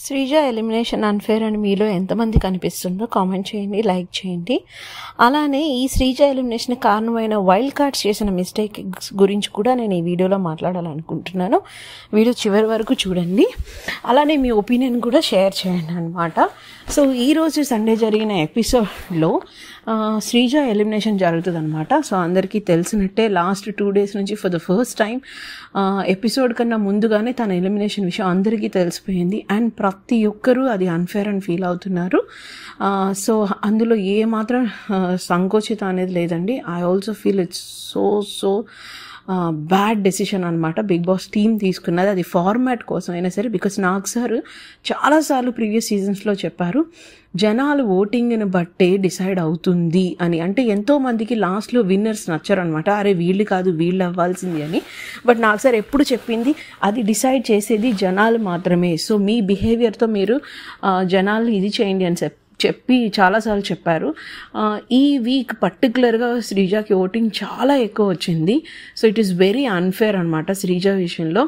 Sreeja elimination unfair అని మీలో ఎంతమంది కనిపిస్తుందో కామెంట్ చేయండి, లైక్ చేయండి. అలానే ఈ శ్రీజ ఎలిమినేషన్ కారణమైన వైల్డ్ కార్డ్స్ చేసిన మిస్టేక్స్ గురించి కూడా నేను ఈ వీడియోలో మాట్లాడాలనుకుంటున్నాను. వీడియో చివరి వరకు చూడండి. అలానే మీ ఒపీనియన్ కూడా షేర్ చేయండి అనమాట. సో ఈరోజు సండే జరిగిన ఎపిసోడ్లో శ్రీజ ఎలిమినేషన్ జరుగుతుంది అనమాట. సో అందరికీ తెలిసినట్టే లాస్ట్ 2 days నుంచి for the first time episode కన్నా ముందుగానే తన ఎలిమినేషన్ విషయం అందరికీ తెలిసిపోయింది. అండ్ ప్రతి ఒక్కరూ అది అన్ఫేర్ అని ఫీల్ అవుతున్నారు. సో అందులో ఏ మాత్రం సంకోచిత అనేది లేదండి. I also feel it's so bad decision అనమాట బిగ్ బాస్ టీమ్ తీసుకున్నది. అది ఫార్మాట్ కోసం అయినా సరే, బికాస్ నాగ్ సార్ చాలాసార్లు ప్రీవియస్ సీజన్స్లో చెప్పారు జనాలు ఓటింగ్ని బట్టే డిసైడ్ అవుతుంది అని. అంటే ఎంతోమందికి లాస్ట్లో విన్నర్స్ నచ్చరు అనమాట, అరే వీళ్ళు కాదు వీళ్ళు అవ్వాల్సింది అని. బట్ నాగ్ సార్ ఎప్పుడు చెప్పింది అది డిసైడ్ చేసేది జనాలు మాత్రమే. సో మీ బిహేవియర్తో మీరు జనాలు ఇది చేయండి అని చెప్పి చాలాసార్లు చెప్పారు. ఈ వీక్ పర్టికులర్గా శ్రీజకి ఓటింగ్ చాలా ఎక్కువ వచ్చింది. So it is very unfair అనమాట శ్రీజ విషయంలో.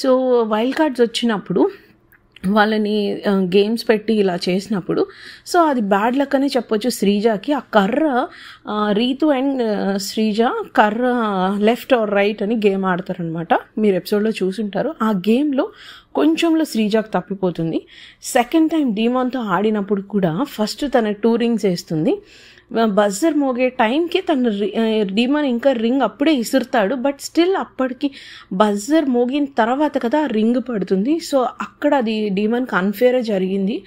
సో వైల్డ్ కార్డ్స్ వచ్చినప్పుడు వాళ్ళని గేమ్స్ పెట్టి ఇలా చేసినప్పుడు సో అది బ్యాడ్ లక్ అనే చెప్పొచ్చు శ్రీజకి. ఆ కర్ర రీతు అండ్ శ్రీజ కర్ర లెఫ్ట్ ఆర్ రైట్ అని గేమ్ ఆడతారనమాట. మీరు ఎపిసోడ్లో చూసుంటారు. ఆ గేమ్లో కొంచెంలో శ్రీజాకి తప్పిపోతుంది. సెకండ్ టైం డీమాన్తో ఆడినప్పుడు కూడా ఫస్ట్ తన 2 rings వేస్తుంది. బజర్ మోగే టైంకి తను డీమాన్ ఇంకా రింగ్ అప్పుడే ఇసురుతాడు. బట్ స్టిల్ అప్పటికి బజర్ మోగిన తర్వాత కదా ఆ రింగ్ పడుతుంది. సో అక్కడ అది డీమాన్కి అన్ఫేర్ జరిగింది.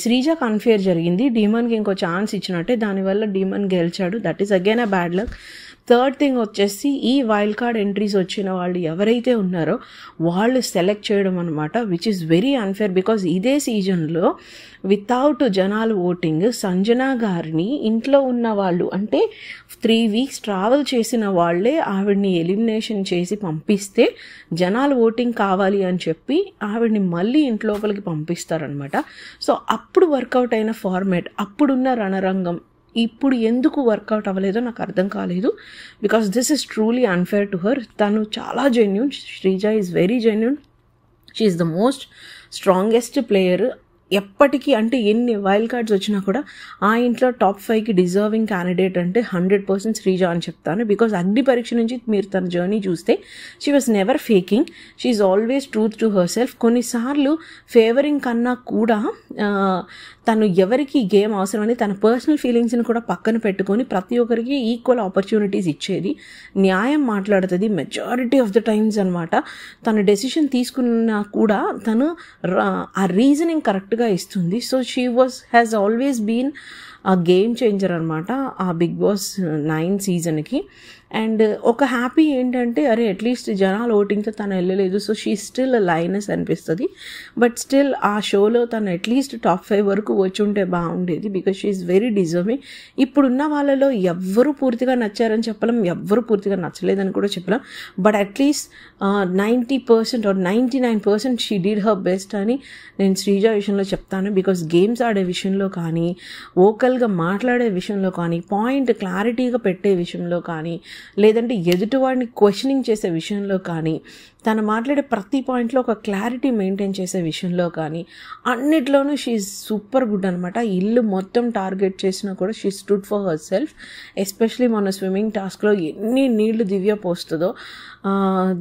శ్రీజాకి అన్ఫేర్ జరిగింది. డీమాన్కి ఇంకో ఛాన్స్ ఇచ్చినట్టే, దానివల్ల డీమాన్ గెలిచాడు. That is again a bad luck. Third thing వచ్చేసి ఈ వైల్డ్ కార్డ్ ఎంట్రీస్ వచ్చిన వాళ్ళు ఎవరైతే ఉన్నారో వాళ్ళు సెలెక్ట్ చేయడం అనమాట, which is very unfair. Because ఇదే సీజన్లో వితౌట్ జనాలు ఓటింగ్ సంజన గారిని ఇంట్లో ఉన్న వాళ్ళు అంటే 3 weeks ట్రావెల్ చేసిన వాళ్ళే ఆవిడ్ని ఎలిమినేషన్ చేసి పంపిస్తే జనాలు ఓటింగ్ కావాలి అని చెప్పి ఆవిడ్ని మళ్ళీ ఇంట్లోపలికి పంపిస్తారనమాట. సో అప్పుడు వర్కౌట్ అయిన ఫార్మేట్, అప్పుడున్న రణరంగం ఇప్పుడు ఎందుకు వర్కౌట్ అవ్వలేదో నాకు అర్థం కాలేదు. Because this is truly unfair to her. తను చాలా genuine. Sreeja is very genuine. She is the most strongest player ఎప్పటికీ. అంటే ఎన్ని వైల్డ్ కార్డ్స్ వచ్చినా కూడా ఆ ఇంట్లో టాప్ 5కి డిజర్వింగ్ క్యాండిడేట్ అంటే 100% శ్రీజ అని చెప్తాను. బికాజ్ అగ్ని పరీక్ష నుంచి మీరు తన జర్నీ చూస్తే she was never faking, she is always truth to her self. కొన్నిసార్లు ఫేవరింగ్ కన్నా కూడా తను ఎవరికి గేమ్ అవసరమని తన పర్సనల్ ఫీలింగ్స్ని కూడా పక్కన పెట్టుకొని ప్రతి ఒక్కరికి ఈక్వల్ ఆపర్చునిటీస్ ఇచ్చేది. న్యాయం మాట్లాడుతుంది మెజారిటీ ఆఫ్ ద టైమ్స్ అనమాట. తన డెసిషన్ తీసుకున్నా కూడా తను ఆ రీజనింగ్ కరెక్ట్గా ఇస్తుంది. So she has always been a game changer అనమాట ఆ బిగ్ బాస్ 9 seasonకి. అండ్ ఒక హ్యాపీ ఏంటంటే అరే అట్లీస్ట్ జనాలు ఓటింగ్తో తను వెళ్ళలేదు. సో షీ స్టిల్ లైనస్ అనిపిస్తుంది. బట్ స్టిల్ ఆ షోలో తను అట్లీస్ట్ టాప్ 5 వరకు వచ్చి ఉంటే బాగుండేది. Because she is very deserving. ఇప్పుడున్న వాళ్ళలో ఎవ్వరూ పూర్తిగా నచ్చారని చెప్పలేం, ఎవ్వరూ పూర్తిగా నచ్చలేదని కూడా చెప్పలేం. బట్ అట్లీస్ట్ 90% or 99% she did her best అని నేను శ్రీజ విషయంలో చెప్తాను. బికాజ్ గేమ్స్ ఆడే విషయంలో కానీ, వోకల్గా మాట్లాడే విషయంలో కానీ, పాయింట్ క్లారిటీగా పెట్టే విషయంలో కానీ, లేదంటే ఎదుటివాడిని క్వశ్చనింగ్ చేసే విషయంలో కానీ, తను మాట్లాడే ప్రతి పాయింట్లో ఒక క్లారిటీ మెయింటైన్ చేసే విషయంలో కానీ అన్నిట్లోనూ షీ ఈజ్ సూపర్ గుడ్ అనమాట. ఇల్లు మొత్తం టార్గెట్ చేసినా కూడా she stood for her self. Especially మన స్విమ్మింగ్ టాస్క్లో ఎన్ని నీళ్లు దివ్య పోస్తుందో.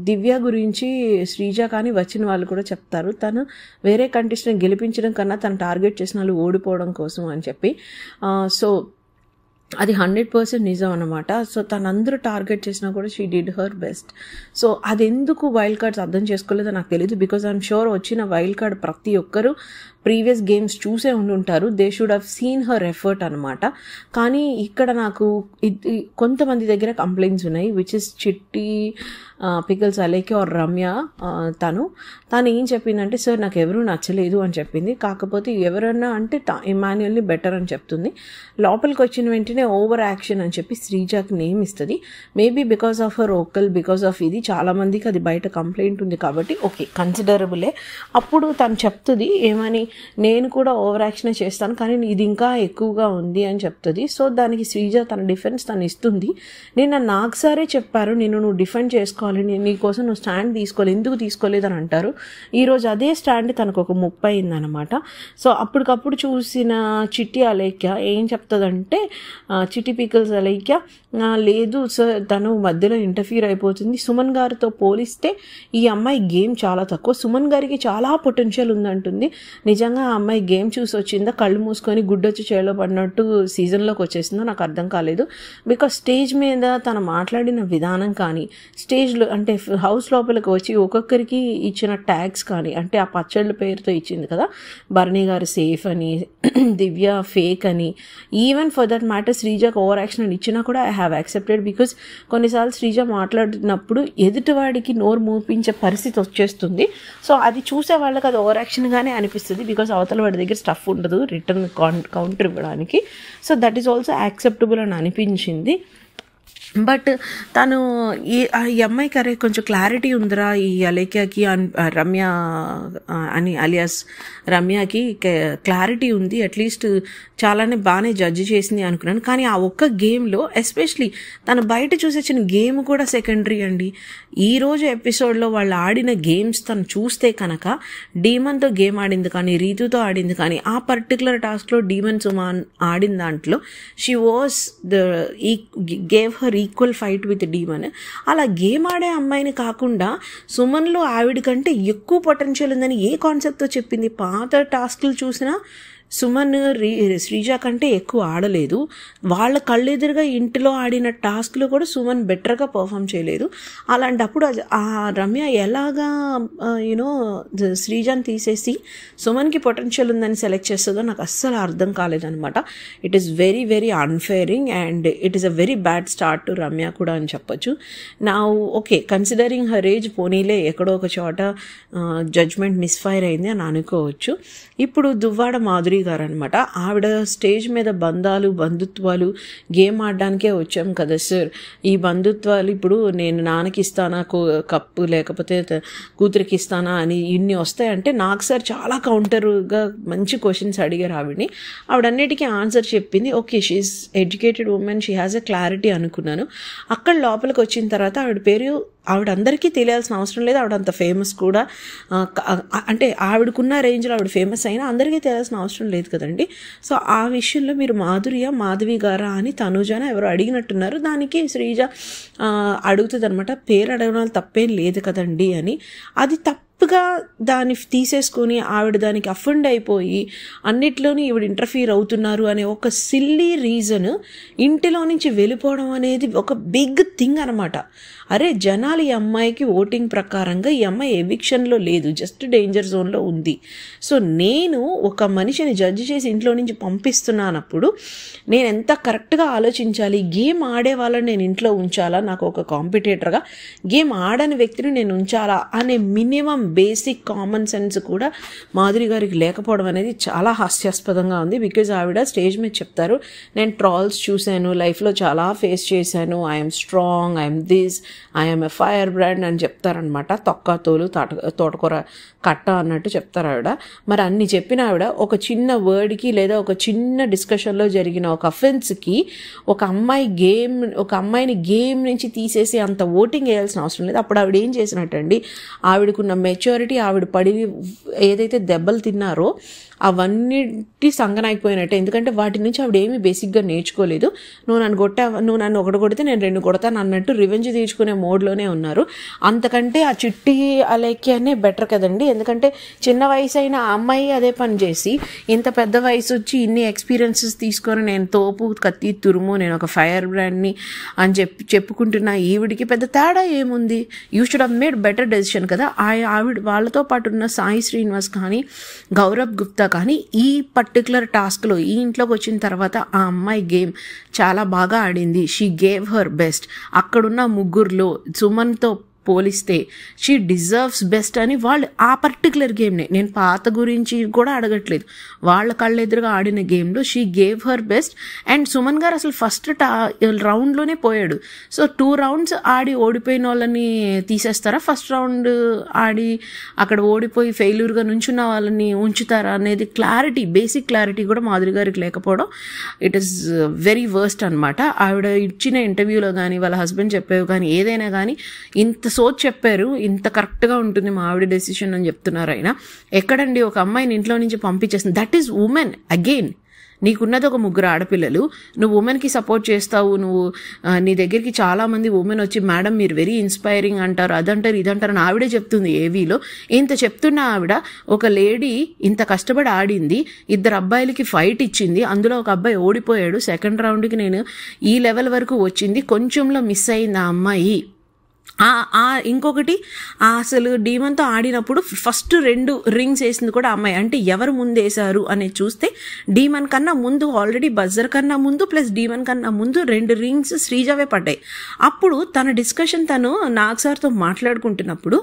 దివ్య గురించి శ్రీజ కానీ వచ్చిన వాళ్ళు కూడా చెప్తారు, తను వేరే కంటెస్టెంట్ గెలిపించడం కన్నా తను టార్గెట్ చేసిన వాళ్ళు ఓడిపోవడం కోసం అని చెప్పి. సో అది 100% నిజం అనమాట. సో తనందరూ టార్గెట్ చేసినా కూడా she did her best. So అది ఎందుకు వైల్డ్ కార్డ్స్ అర్థం చేసుకోలేదో నాకు తెలియదు. బికాజ్ ఐఎమ్ షూర్ వచ్చిన వైల్డ్ కార్డ్ ప్రతి ఒక్కరు ప్రీవియస్ గేమ్స్ చూసే ఉండుంటారు. They should have seen her effort అనమాట. కానీ ఇక్కడ నాకు కొంతమంది దగ్గర కంప్లైంట్స్ ఉన్నాయి, which is Chitti, pickles Alekhya or Ramya. తను ఏం చెప్పిందంటే సార్ నాకు ఎవరూ నచ్చలేదు అని చెప్పింది. కాకపోతే ఎవరన్నా అంటే ఇమాన్యుయల్ని బెటర్ అని చెప్తుంది. లోపలికి వచ్చిన వెంటనే ఓవర్ యాక్షన్ అని చెప్పి శ్రీజాకి నేమ్ ఇస్తుంది. Maybe because of her vocal, because of ఇది చాలామందికి అది బయట కంప్లైంట్ ఉంది కాబట్టి ఓకే కన్సిడరబులే. అప్పుడు తను చెప్తుంది ఏమని, నేను కూడా ఓవర్ యాక్షన్ చేస్తాను, కానీ ఇది ఇంకా ఎక్కువగా ఉంది అని చెప్తుంది. సో దానికి శ్రీజ తన డిఫెన్స్ తను ఇస్తుంది. నేను నాకు సారే చెప్పారు, నువ్వు డిఫెండ్ చేసుకోవాలి, నీకోసం నువ్వు స్టాండ్ తీసుకోవాలి, ఎందుకు తీసుకోలేదని అంటారు. ఈరోజు అదే స్టాండ్ తనకు ఒక ముప్పు అయిందనమాట. సో అప్పటికప్పుడు చూసిన చిట్టి అలేఖ్య ఏం చెప్తుందంటే, చిట్టి పీకల్స్ అలేఖ్య లేదు సార్, తను మధ్యలో ఇంటర్ఫీర్ అయిపోతుంది, సుమన్ గారితో పోలిస్తే ఈ అమ్మాయి గేమ్ చాలా తక్కువ, సుమన్ గారికి చాలా పొటెన్షియల్ ఉందంటుంది. నిజంగా ఆ అమ్మాయి గేమ్ చూసి వచ్చిందా, కళ్ళు మూసుకొని గుడ్డొచ్చి చేలో పడినట్టు సీజన్లోకి వచ్చేసిందో నాకు అర్థం కాలేదు. బికాస్ స్టేజ్ మీద తను మాట్లాడిన విధానం కానీ, స్టేజ్లో అంటే హౌస్ లోపలికి వచ్చి ఒక్కొక్కరికి ఇచ్చిన ట్యాగ్స్ కానీ, అంటే ఆ పచ్చళ్ళ పేరుతో ఇచ్చింది కదా, భరణి గారు సేఫ్ అని, దివ్య ఫేక్ అని, ఈవెన్ ఫర్ దట్ మ్యాటర్ శ్రీజకు ఓవర్ యాక్షన్ అని ఇచ్చినా కూడా ఐ హ్యావ్ యాక్సెప్టెడ్. బికాజ్ కొన్నిసార్లు శ్రీజ మాట్లాడినప్పుడు ఎదుటివాడికి నోరు మూపించే పరిస్థితి వచ్చేస్తుంది. సో అది చూసే వాళ్ళకి అది ఓవర్ యాక్షన్గానే అనిపిస్తుంది, బికాజ్ అవతల వాడి దగ్గర స్టఫ్ ఉండదు రిటర్న్ కౌంటర్ ఇవ్వడానికి. So that is also acceptable అని అనిపించింది. బట్ తను ఈ అమ్మాయికి అరే కొంచెం క్లారిటీ ఉందిరా ఈ అలేఖ్యకి, రమ్య అని అలియాస్ రమ్యకి క్లారిటీ ఉంది, అట్లీస్ట్ చాలానే బాగానే జడ్జి చేసింది అనుకున్నాను. కానీ ఆ ఒక్క గేమ్లో ఎస్పెషలీ తను బయట చూసొచ్చిన గేమ్ కూడా సెకండరీ అండి. ఈరోజు ఎపిసోడ్లో వాళ్ళు ఆడిన గేమ్స్ తను చూస్తే కనుక డీమన్తో గేమ్ ఆడింది కానీ, రీతుతో ఆడింది కానీ, ఆ పర్టికులర్ టాస్క్లో డీమన్ సుమాన్ ఆడిన దాంట్లో she was gave her equal fight with demon. అలా గేమ్ ఆడే అమ్మాయిని కాకుండా సుమన్లో ఆవిడ కంటే ఎక్కువ పొటెన్షియల్ ఉందని ఏ కాన్సెప్ట్తో చెప్పింది. పాత టాస్క్లు చూసినా సుమన్ శ్రీజ కంటే ఎక్కువ ఆడలేదు. వాళ్ళ కళ్ళెదురుగా ఇంటిలో ఆడిన టాస్క్లో కూడా సుమన్ బెటర్గా పర్ఫామ్ చేయలేదు. అలాంటప్పుడు ఆ రమ్య ఎలాగా శ్రీజాని తీసేసి సుమన్కి పొటెన్షియల్ ఉందని సెలెక్ట్ చేస్తుందో నాకు అస్సలు అర్థం కాలేదనమాట. It is very very unfair and it is a very bad start to Ramya కూడా అని చెప్పొచ్చు. నా ఓకే కన్సిడరింగ్ హర్ ఏజ్ పోనీలే ఎక్కడో ఒక చోట జడ్జ్మెంట్ మిస్ఫైర్ అయింది అని అనుకోవచ్చు. ఇప్పుడు దువ్వాడ మాధురి గారు అనమాట, ఆవిడ స్టేజ్ మీద బంధుత్వాలు గేమ్ ఆడడానికే వచ్చాం కదా సార్, ఈ బంధుత్వాలు ఇప్పుడు నేను నాన్నకి ఇస్తానా కప్పు లేకపోతే కూతురికి ఇస్తానా అని ఇన్ని వస్తాయంటే నాకు సార్ చాలా కౌంటర్గా మంచి క్వశ్చన్స్ అడిగారు ఆవిడని. ఆవిడన్నిటికీ ఆన్సర్ చెప్పింది. Okay she is educated women, she has a clarity అనుకున్నాను. అక్కడ లోపలికి వచ్చిన తర్వాత ఆవిడ పేరు ఆవిడ అందరికీ తెలియాల్సిన అవసరం లేదు, ఆవిడ అంత ఫేమస్ కూడా అంటే ఆవిడకున్న రేంజ్లో ఆవిడ ఫేమస్ అయినా అందరికీ తెలియాల్సిన అవసరం లేదు కదండి. సో ఆ విషయంలో మీరు మాధవి గారా అని తనుజాన ఎవరు అడిగినట్టున్నారు. దానికి శ్రీజ అడుగుతుంది అనమాట, పేరు అడగడం తప్పేం లేదు కదండి అని. అది తప్పుగా దాన్ని తీసేసుకొని ఆవిడ దానికి అఫెండ్ అయిపోయి అన్నిట్లోని ఈవిడ ఇంటర్ఫీర్ అవుతున్నారు అనే ఒక సిల్లీ రీజన్ ఇంటిలో నుంచి వెళ్ళిపోవడం అనేది ఒక బిగ్ థింగ్ అనమాట. అరే జనాలు ఈ అమ్మాయికి ఓటింగ్ ప్రకారంగా ఈ అమ్మాయి ఎవిక్షన్లో లేదు, జస్ట్ డేంజర్ జోన్లో ఉంది. సో నేను ఒక మనిషిని జడ్జి చేసి ఇంట్లో నుంచి పంపిస్తున్నానప్పుడు నేను ఎంత కరెక్ట్గా ఆలోచించాలి, గేమ్ ఆడే వాళ్ళని నేను ఇంట్లో ఉంచాలా, నాకు ఒక కాంపిటేటర్గా గేమ్ ఆడని వ్యక్తిని నేను ఉంచాలా అనే మినిమం బేసిక్ కామన్ సెన్స్ కూడా మాధురి గారికి లేకపోవడం అనేది చాలా హాస్యాస్పదంగా ఉంది. బికాజ్ ఆవిడ స్టేజ్ మీద చెప్తారు, నేను ట్రాల్స్ చూశాను, లైఫ్లో చాలా ఫేస్ చేశాను, I'm strong, I'm this, I'm a fire brand అని చెప్తారనమాట. తొక్క తోలు తోటకూర కట్ట అన్నట్టు చెప్తారు ఆవిడ. మరి అన్ని చెప్పిన ఆవిడ ఒక చిన్న వర్డ్కి లేదా ఒక చిన్న డిస్కషన్లో జరిగిన ఒక అఫెన్స్కి ఒక అమ్మాయిని గేమ్ నుంచి తీసేసి అంత ఓటింగ్ వేయాల్సిన అవసరం లేదు. అప్పుడు ఆవిడ ఏం చేసినట్టండి, ఆవిడకున్న మెచ్యూరిటీ, ఆవిడ పడి ఏదైతే దెబ్బలు తిన్నారో అవన్నిటి సంగనాయిపోయినట్టే. ఎందుకంటే వాటి నుంచి ఆవిడ ఏమీ బేసిక్గా నేర్చుకోలేదు. నువ్వు నన్ను ఒకటి కొడితే నేను 2 కొడతాను అన్నట్టు రివెంజ్ తీర్చుకునే మోడ్లోనే ఉన్నారు. అంతకంటే ఆ చిట్టి అలేఖ్యనే బెటర్ కదండి. ఎందుకంటే చిన్న వయసు అయిన ఆ అమ్మాయి అదే పని చేసి ఇంత పెద్ద వయసు వచ్చి ఇన్ని ఎక్స్పీరియన్సెస్ తీసుకొని నేను తోపు కత్తి తురుము నేను ఒక ఫైర్ బ్రాండ్ని అని చెప్పుకుంటున్నా ఈవిడికి పెద్ద తేడా ఏముంది? You should have made better decision కదా. ఆవిడ వాళ్ళతో పాటు ఉన్న సాయి శ్రీనివాస్ కానీ గౌరవ్ గుప్తా కానీ ఈ పర్టికులర్ టాస్క్లో ఈ ఇంట్లోకి వచ్చిన తర్వాత ఆ అమ్మాయి గేమ్ చాలా బాగా ఆడింది. She gave her best. అక్కడున్న ముగ్గురులో సుమన్తో పోలిస్తే షీ డిజర్వ్స్ బెస్ట్ అని వాళ్ళు ఆ పర్టికులర్ గేమ్ని, నేను పాత గురించి కూడా అడగట్లేదు, వాళ్ళ కళ్ళెదురుగా ఆడిన గేమ్లో she gave her best. And Suman గారు అసలు ఫస్ట్ రౌండ్లోనే పోయాడు. సో 2 rounds ఆడి ఓడిపోయిన వాళ్ళని తీసేస్తారా, ఫస్ట్ రౌండ్ ఆడి అక్కడ ఓడిపోయి ఫెయిల్యూర్గా నుంచున్న వాళ్ళని ఉంచుతారా అనేది క్లారిటీ, బేసిక్ క్లారిటీ కూడా మాధురి గారికి లేకపోవడం ఇట్ ఈస్ వెరీ వర్స్ట్ అనమాట. ఆవిడ ఇచ్చిన ఇంటర్వ్యూలో కానీ వాళ్ళ హస్బెండ్ చెప్పేవి కానీ ఏదైనా కానీ ఇంత సోచ్ చెప్పారు, ఇంత కరెక్ట్గా ఉంటుంది మా ఆవిడ డెసిషన్ అని చెప్తున్నారు. అయినా ఎక్కడండి ఒక అమ్మాయిని ఇంట్లో నుంచి పంపించేస్తుంది. That is women. అగైన్ నీకున్నది ఒక 3 ఆడపిల్లలు, నువ్వు ఉమెన్కి సపోర్ట్ చేస్తావు, నువ్వు నీ దగ్గరికి చాలామంది ఉమెన్ వచ్చి మేడం మీరు వెరీ ఇన్స్పైరింగ్ అంటారు, అదంటారు ఇదంటారు అని ఆవిడే చెప్తుంది ఏవీలో. ఇంత చెప్తున్న ఆవిడ ఒక లేడీ ఇంత కష్టపడి ఆడింది, 2 అబ్బాయిలకి ఫైట్ ఇచ్చింది, అందులో ఒక అబ్బాయి ఓడిపోయాడు, సెకండ్ రౌండ్కి నేను ఈ లెవెల్ వరకు వచ్చింది, కొంచెంలో మిస్ అయింది ఆ అమ్మాయి. ఇంకొకటి అసలు డీమన్తో ఆడినప్పుడు ఫస్ట్ 2 rings వేసింది కూడా అమ్మాయి. అంటే ఎవరు ముందు వేశారు అనేది చూస్తే డీమన్ కన్నా ముందు, ఆల్రెడీ బజర్ కన్నా ముందు ప్లస్ డీమన్ కన్నా ముందు 2 rings శ్రీజావే పడ్డాయి. అప్పుడు తన డిస్కషన్ తను నాగ్ సార్తో మాట్లాడుకుంటున్నప్పుడు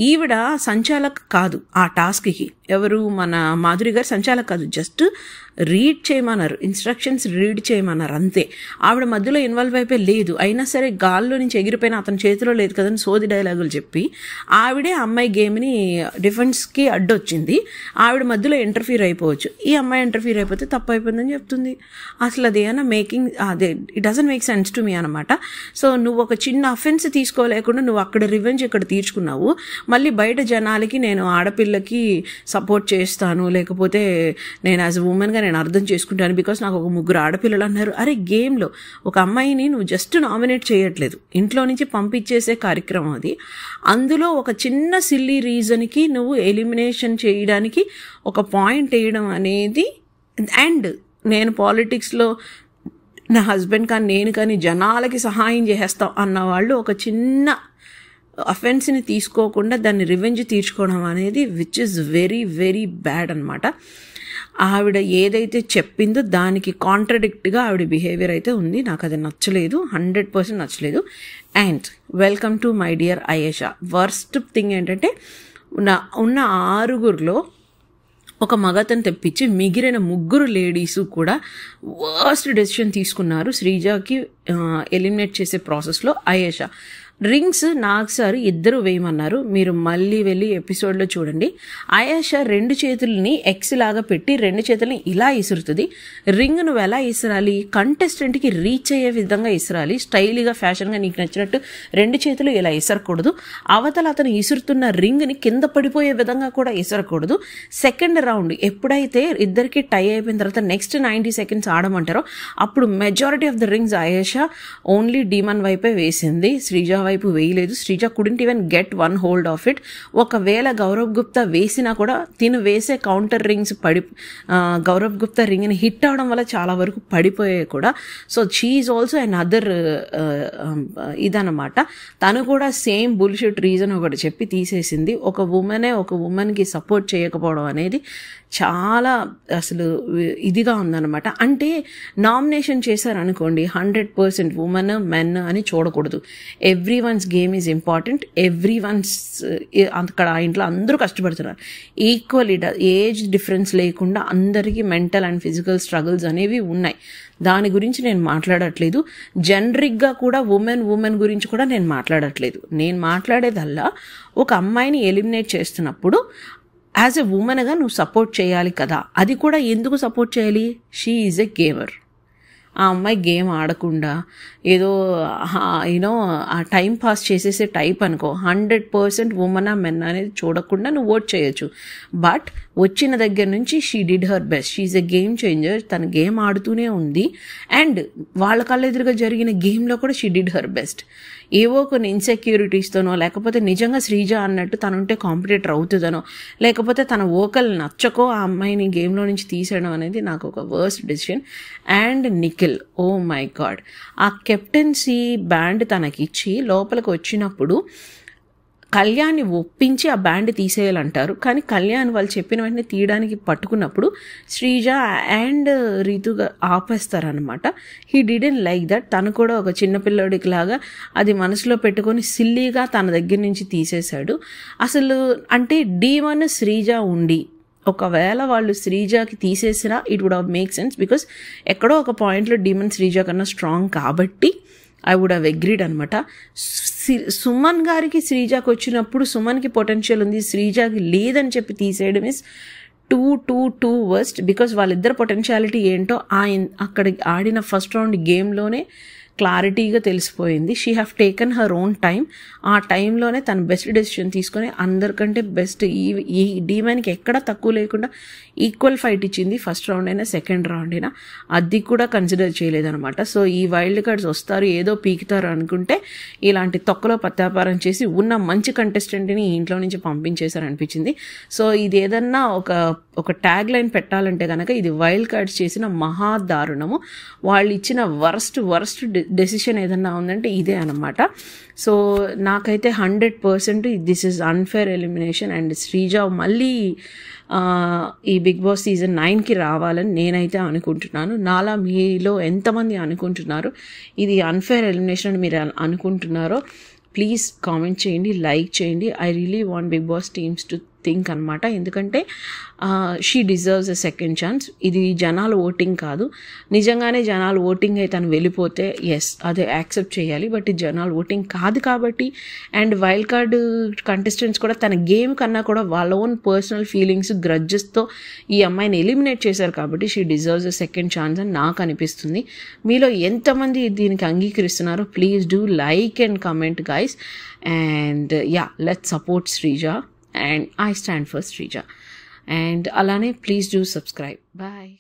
ఈవిడ సంచాలక్ కాదు ఆ టాస్క్కి, ఎవరు మన మాధురి గారు సంచాలక్ కాదు, జస్ట్ రీడ్ చేయమన్నారు, ఇన్స్ట్రక్షన్స్ రీడ్ చేయమన్నారు అంతే. ఆవిడ మధ్యలో ఇన్వాల్వ్ అయిపోయి లేదు, అయినా సరే గాల్లో నుంచి ఎగిరిపోయిన అతని చేతిలో లేదు కదని సోది డైలాగులు చెప్పి ఆవిడే అమ్మాయి గేమ్ని డిఫెన్స్కి అడ్డొచ్చింది. ఆవిడ మధ్యలో ఇంటర్ఫీర్ అయిపోవచ్చు, ఈ అమ్మాయి ఇంటర్ఫీర్ అయిపోతే తప్పు అయిపోయిందని చెప్తుంది. అసలు అదేనా మేకింగ్, అదే it doesn't make sense to me అనమాట. సో నువ్వు ఒక చిన్న అఫెన్స్ తీసుకోలేకుండా నువ్వు అక్కడ రివెంజ్ ఇక్కడ తీర్చుకున్నావు, మళ్ళీ బయట జనాలకి నేను ఆడపిల్లకి సపోర్ట్ చేస్తాను, లేకపోతే నేను యాజ్ అ ఉమెన్గా నేను అర్థం చేసుకుంటాను బికాస్ నాకు ఒక 3 ఆడపిల్లలు అన్నారు. అరే గేమ్లో ఒక అమ్మాయిని నువ్వు జస్ట్ నామినేట్ చేయట్లేదు, ఇంట్లో నుంచి పంపించేసే కార్యక్రమం అది. అందులో ఒక చిన్న సిల్లీ రీజన్కి నువ్వు ఎలిమినేషన్ చేయడానికి ఒక పాయింట్ వేయడం అనేది, అండ్ నేను పాలిటిక్స్లో నా హస్బెండ్ కానీ నేను కానీ జనాలకి సహాయం చేస్తాం అన్నవాళ్ళు ఒక చిన్న అఫెన్స్ని తీసుకోకుండా దాన్ని రివెంజ్ తీర్చుకోవడం అనేది which is very very bad అనమాట. ఆవిడ ఏదైతే చెప్పిందో దానికి కాంట్రడిక్ట్గా ఆవిడ బిహేవియర్ అయితే ఉంది. నాకు అది నచ్చలేదు, 100% నచ్చలేదు. And welcome to my dear Ayesha. Worst thing ఏంటంటే ఉన్న 6గురిలో ఒక మగతను తెప్పించి మిగిలిన 3 లేడీసు కూడా వర్స్ట్ డెసిషన్ తీసుకున్నారు శ్రీజాకి ఎలిమినేట్ చేసే ప్రాసెస్లో. అయేషా రింగ్స్ నాగ్ సార్ 2 వేయమన్నారు, మీరు మళ్ళీ వెళ్ళి ఎపిసోడ్లో చూడండి. అయేషా 2 చేతుల్ని ఎక్స్ లాగా పెట్టి 2 చేతుల్ని ఇలా ఇసురుతుంది. రింగ్ నువ్వు ఎలా ఇసరాలి, కంటెస్టెంట్కి రీచ్ అయ్యే విధంగా ఇసరాలి, స్టైల్గా ఫ్యాషన్గా నీకు నచ్చినట్టు 2 చేతులు ఇలా ఇసరకూడదు. అవతల అతను ఇసురుతున్న రింగ్ని కింద పడిపోయే విధంగా కూడా ఇసరకూడదు. సెకండ్ రౌండ్ ఎప్పుడైతే ఇద్దరికి టై అయిపోయిన తర్వాత నెక్స్ట్ 90 seconds ఆడమంటారో అప్పుడు majority of the rings Ayesha only demon వైపే వేసింది, శ్రీజా వైపు వేయలేదు. Sreeja couldn't even get 1 hold of it. ఒకవేళ గౌరవ్ గుప్తా వేసినా కూడా తిను వేసే కౌంటర్ రింగ్స్ గౌరవ్ గుప్తా రింగ్ని హిట్ అవడం వల్ల చాలా వరకు పడిపోయాయి కూడా. So she is also another ఇదనమాట. తను కూడా సేమ్ బుల్షిట్ రీజన్ ఒకటి చెప్పి తీసేసింది. ఒక ఉమెన్కి సపోర్ట్ చేయకపోవడం అనేది చాలా అసలు ఇదిగా ఉందన్నమాట. అంటే నామినేషన్ చేశారనుకోండి 100% ఉమెన్ మెన్ అని చూడకూడదు. Everyone's game is important. Everyone's అక్కడ ఆ ఇంట్లో అందరూ కష్టపడుతున్నారు. ఈక్వల్ ఏజ్ డిఫరెన్స్ లేకుండా అందరికీ మెంటల్ అండ్ ఫిజికల్ స్ట్రగుల్స్ అనేవి ఉన్నాయి. దాని గురించి నేను మాట్లాడట్లేదు. జనరిక్గా కూడా ఉమెన్ గురించి కూడా నేను మాట్లాడట్లేదు. నేను మాట్లాడేదల్లా ఒక అమ్మాయిని ఎలిమినేట్ చేస్తున్నప్పుడు యాజ్ ఎ ఉమెన్గా నువ్వు సపోర్ట్ చేయాలి కదా. అది కూడా ఎందుకు సపోర్ట్ చేయాలి? She is a gamer. ఆ అమ్మాయి గేమ్ ఆడకుండా ఏదో యూనో ఆ టైం పాస్ చేసేసే టైప్ అనుకో. 100% ఉమెనా మెన్ అనేది చూడకుండా నువ్వు ఓట్ చేయొచ్చు. బట్ వచ్చిన దగ్గర నుంచి she did her best. She is a game changer. తన గేమ్ ఆడుతూనే ఉంది. అండ్ వాళ్ళ కళ్ళెదురుగా జరిగిన గేమ్లో కూడా షీ డిడ్ హర్ బెస్ట్. ఏవో కొన్ని ఇన్సెక్యూరిటీస్తోనో లేకపోతే నిజంగా శ్రీజ అన్నట్టు తనుంటే కాంపిటేటర్ అవుతుందనో లేకపోతే తన వోకల్ నచ్చకో ఆ అమ్మాయిని గేమ్లో నుంచి తీసేయడం అనేది నాకు ఒక worst decision. And Nikhil, oh my god, ఆ కెప్టెన్సీ బ్యాండ్ తనకిచ్చి లోపలికి వచ్చినప్పుడు కళ్యాణ్ని ఒప్పించి ఆ బ్యాండ్ తీసేయాలంటారు. కానీ కళ్యాణ్ వాళ్ళు చెప్పిన వెంటనే తీయడానికి పట్టుకున్నప్పుడు శ్రీజ అండ్ రీతుగా ఆపేస్తారనమాట. He didn't like that. తను కూడా ఒక చిన్నపిల్లడికి లాగా అది మనసులో పెట్టుకొని సిల్లీగా తన దగ్గర నుంచి తీసేశాడు. అసలు అంటే D1 శ్రీజ ఉండి ఒకవేళ వాళ్ళు శ్రీజకి తీసేసినా it would have make sense, because ఎక్కడో ఒక పాయింట్లో D1 శ్రీజ కన్నా స్ట్రాంగ్ కాబట్టి ఐ వుడ్ హ్యావ్ అగ్రీడ్ అనమాట. సుమన్ గారికి శ్రీజాకి వచ్చినప్పుడు సుమన్కి పొటెన్షియల్ ఉంది, శ్రీజాకి లేదని చెప్పి తీసేయడం ఇస్ టూ వర్స్ట్. బికాస్ వాళ్ళిద్దరు పొటెన్షియాలిటీ ఏంటో అక్కడ ఆడిన ఫస్ట్ రౌండ్ గేమ్లోనే క్లారిటీగా తెలిసిపోయింది. She have taken her own time. ఆ టైంలోనే తను బెస్ట్ డెసిషన్ తీసుకొని అందరికంటే బెస్ట్ ఈ D1కి ఎక్కడ తక్కువ లేకుండా ఈక్వల్ ఫైట్ ఇచ్చింది. ఫస్ట్ రౌండ్ అయినా సెకండ్ రౌండ్ అయినా అది కూడా కన్సిడర్ చేయలేదనమాట. సో ఈ వైల్డ్ కార్డ్స్ వస్తారు ఏదో పీకుతారు అనుకుంటే ఇలాంటి తొక్కలో పత్యాపారం చేసి ఉన్న మంచి కంటెస్టెంట్ని ఇంట్లో నుంచి పంపించేశారు అనిపించింది. సో ఇది ఏదన్నా ఒక ట్యాగ్ లైన్ పెట్టాలంటే కనుక ఇది వైల్డ్ కార్డ్స్ చేసిన మహాదారుణము. వాళ్ళు ఇచ్చిన వరస్ట్ డెసిషన్ ఏదన్నా ఉందంటే ఇదే అనమాట. సో నాకైతే 100% this is unfair elimination. And Sreeja మళ్ళీ ఈ బిగ్ బాస్ సీజన్ 9కి రావాలని నేనైతే అనుకుంటున్నాను. నాలా మీలో ఎంతమంది అనుకుంటున్నారు ఇది అన్ఫేర్ ఎలిమినేషన్ అని మీరు అనుకుంటున్నారో ప్లీజ్ కామెంట్ చేయండి, లైక్ చేయండి. I really want Bigg Boss teams to think అనమాట. ఎందుకంటే she deserves a second chance. ఇది జనాలు ఓటింగ్ కాదు. నిజంగానే జనాలు ఓటింగ్ అయితే తను వెళ్ళిపోతే ఎస్ అదే యాక్సెప్ట్ చేయాలి. బట్ ఇది జనాలు ఓటింగ్ కాదు కాబట్టి అండ్ వైల్డ్ కార్డ్ కంటెస్టెంట్స్ కూడా తన గేమ్ కన్నా కూడా వాళ్ళ ఓన్ పర్సనల్ ఫీలింగ్స్ గ్రడ్జెస్తో ఈ అమ్మాయిని ఎలిమినేట్ చేశారు కాబట్టి she deserves a second chance అని నాకు అనిపిస్తుంది. మీలో ఎంతమంది దీనికి అంగీకరిస్తున్నారో please do like and comment guys. And yeah, let's support Sreeja. And I stand for Srija. And alane, please do subscribe. Bye.